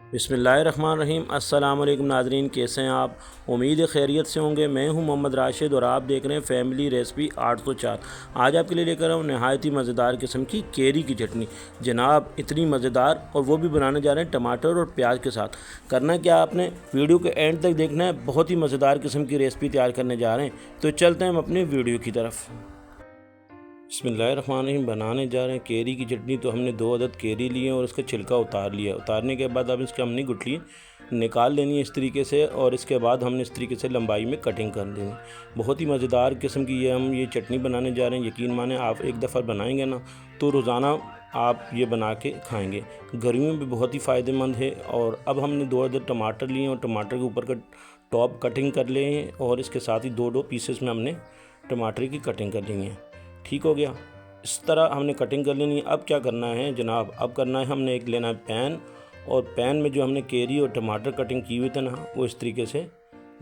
बिस्मिल्लाहिर्रहमानिर्रहीम। अस्सलाम वालेकुम नाज़रीन, कैसे हैं आप? उम्मीद है खैरियत से होंगे। मैं हूं मोहम्मद राशिद और आप देख रहे हैं फैमिली रेसिपी 804। आज आपके लिए लेकर आऊँ नहायत ही मज़ेदार किस्म की केरी की चटनी। जनाब इतनी मज़ेदार, और वो भी बनाने जा रहे हैं टमाटर और प्याज के साथ। करना क्या, आपने वीडियो के एंड तक देखना है। बहुत ही मज़ेदार किस्म की रेसिपी तैयार करने जा रहे हैं। तो चलते हैं हम अपनी वीडियो की तरफ। बिस्मिल्लाहिर्रहमानिर्रहीम। बनाने जा रहे हैं केरी की चटनी। तो हमने 2 अदद केरी लिए और उसका छिलका उतार लिया। उतारने के बाद अब इसके हमने गुठली निकाल लेनी है इस तरीके से, और इसके बाद हमने इस तरीके से लंबाई में कटिंग कर देनी। बहुत ही मज़ेदार किस्म की हम ये चटनी बनाने जा रहे हैं। यकीन माने, आप एक दफ़ा बनाएंगे ना तो रोज़ाना आप ये बना के खाएंगे। गर्मियों में भी बहुत ही फ़ायदेमंद है। और अब हमने 2 अदद टमाटर लिए और टमाटर के ऊपर का टॉप कटिंग कर लिए हैं, और इसके साथ ही 2 पीसेस में हमने टमाटर की कटिंग कर ली है। ठीक हो गया। इस तरह हमने कटिंग कर लेनी है। अब क्या करना है जनाब, अब करना है हमने एक लेना है पैन, और पैन में जो हमने केरी और टमाटर कटिंग की हुई थे ना, वो इस तरीके से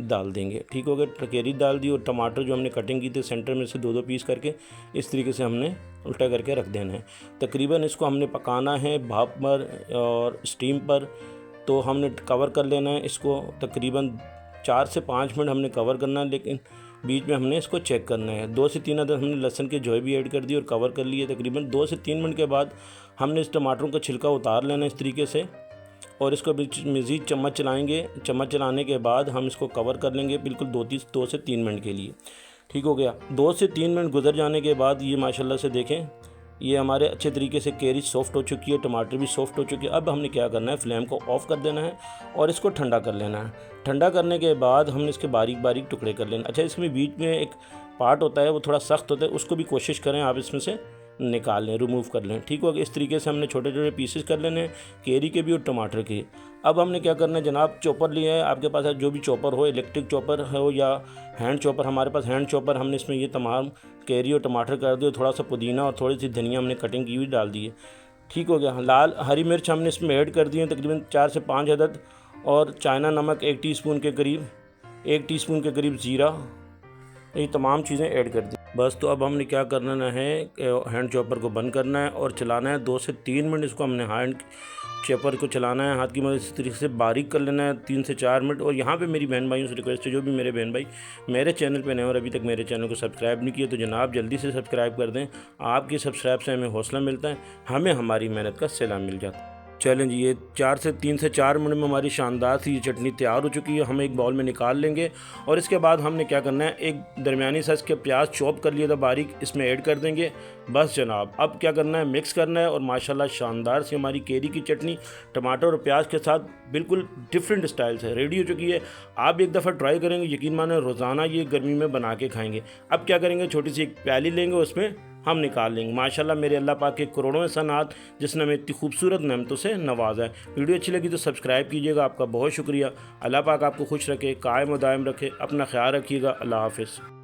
डाल देंगे। ठीक हो गया। केरी डाल दी और टमाटर जो हमने कटिंग की थी सेंटर में से 2 पीस करके इस तरीके से हमने उल्टा करके रख देना है। तकरीबन इसको हमने पकाना है भाप पर और स्टीम पर। तो हमने कवर कर लेना है इसको, तकरीबन 4 से 5 मिनट हमने कवर करना है, लेकिन बीच में हमने इसको चेक करना है। 2 से 3 अदद हमने लहसुन के जोए भी ऐड कर दी और कवर कर लिए। तकरीबन 2 से 3 मिनट के बाद हमने इस टमाटरों का छिलका उतार लेना इस तरीके से, और इसको मज़ीद चम्मच चलाएंगे। चम्मच चलाने के बाद हम इसको कवर कर लेंगे बिल्कुल 2 से 3 मिनट के लिए। ठीक हो गया। 2 से 3 मिनट गुजर जाने के बाद ये माशाल्लाह से देखें, ये हमारे अच्छे तरीके से केरी सॉफ्ट हो चुकी है, टमाटर भी सॉफ्ट हो चुके हैं। अब हमने क्या करना है, फ्लेम को ऑफ़ कर देना है और इसको ठंडा कर लेना है। ठंडा करने के बाद हमने इसके बारीक बारीक टुकड़े कर लेना। अच्छा, इसमें बीच में एक पार्ट होता है, वो थोड़ा सख्त होता है, उसको भी कोशिश करें आप इसमें से निकाल लें, रिमूव कर लें। ठीक हो गया। इस तरीके से हमने छोटे छोटे पीसेस कर लेने हैं, केरी के भी और टमाटर के। अब हमने क्या करना है जनाब, चॉपर लिया है आपके पास, जो भी चॉपर हो, इलेक्ट्रिक चॉपर हो या हैंड चॉपर। हमारे पास हैंड चॉपर, हमने इसमें ये तमाम केरी और टमाटर कर दिए, थोड़ा सा पुदीना और थोड़ी सी धनिया हमने कटिंग की हुई डाल दी है। ठीक हो गया। लाल हरी मिर्च हमने इसमें ऐड कर दी है, तकरीबन 4 से 5 अदद, और चाइना नमक 1 टीस्पून के करीब, 1 टीस्पून के करीब ज़ीरा, ये तमाम चीज़ें ऐड कर दी बस। तो अब हमने क्या करना है, हैंड चॉपर को बंद करना है और चलाना है 2 से 3 मिनट। इसको हमने हैंड चॉपर को चलाना है, हाथ की मदद से इस तरीके से बारीक कर लेना है 3 से 4 मिनट। और यहाँ पे मेरी बहन भाइयों से रिक्वेस्ट है, जो भी मेरे बहन भाई मेरे चैनल पे नए और अभी तक मेरे चैनल को सब्सक्राइब नहीं किया, तो जनाब जल्दी से सब्सक्राइब कर दें। आपकी सब्सक्राइब से हमें हौसला मिलता है, हमें हमारी मेहनत का सिला मिल जाता है। चलें जी, ये 3 से 4 मिनट में हमारी शानदार सी ये चटनी तैयार हो चुकी है। हम एक बाउल में निकाल लेंगे, और इसके बाद हमने क्या करना है, एक दरमियानी साइज़ के प्याज चॉप कर लिया था बारीक, इसमें ऐड कर देंगे। बस जनाब, अब क्या करना है, मिक्स करना है, और माशाल्लाह शानदार सी हमारी केरी की चटनी टमाटर और प्याज के साथ बिल्कुल डिफरेंट स्टाइल से रेडी हो चुकी है। आप एक दफ़ा ट्राई करेंगे, यकीन माने रोज़ाना ये गर्मी में बना के खाएंगे। अब क्या करेंगे, छोटी सी एक प्याली लेंगे, उसमें हम निकाल लेंगे। माशाल्लाह मेरे अल्लाह पाक के करोड़ों एहसानात, जिसने हमें इतनी खूबसूरत नेमतों से नवाजा है। वीडियो अच्छी लगी तो सब्सक्राइब कीजिएगा। आपका बहुत शुक्रिया। अल्लाह पाक आपको खुश रखे, कायम व दायम रखे। अपना ख्याल रखिएगा। अल्लाह हाफ़िज़।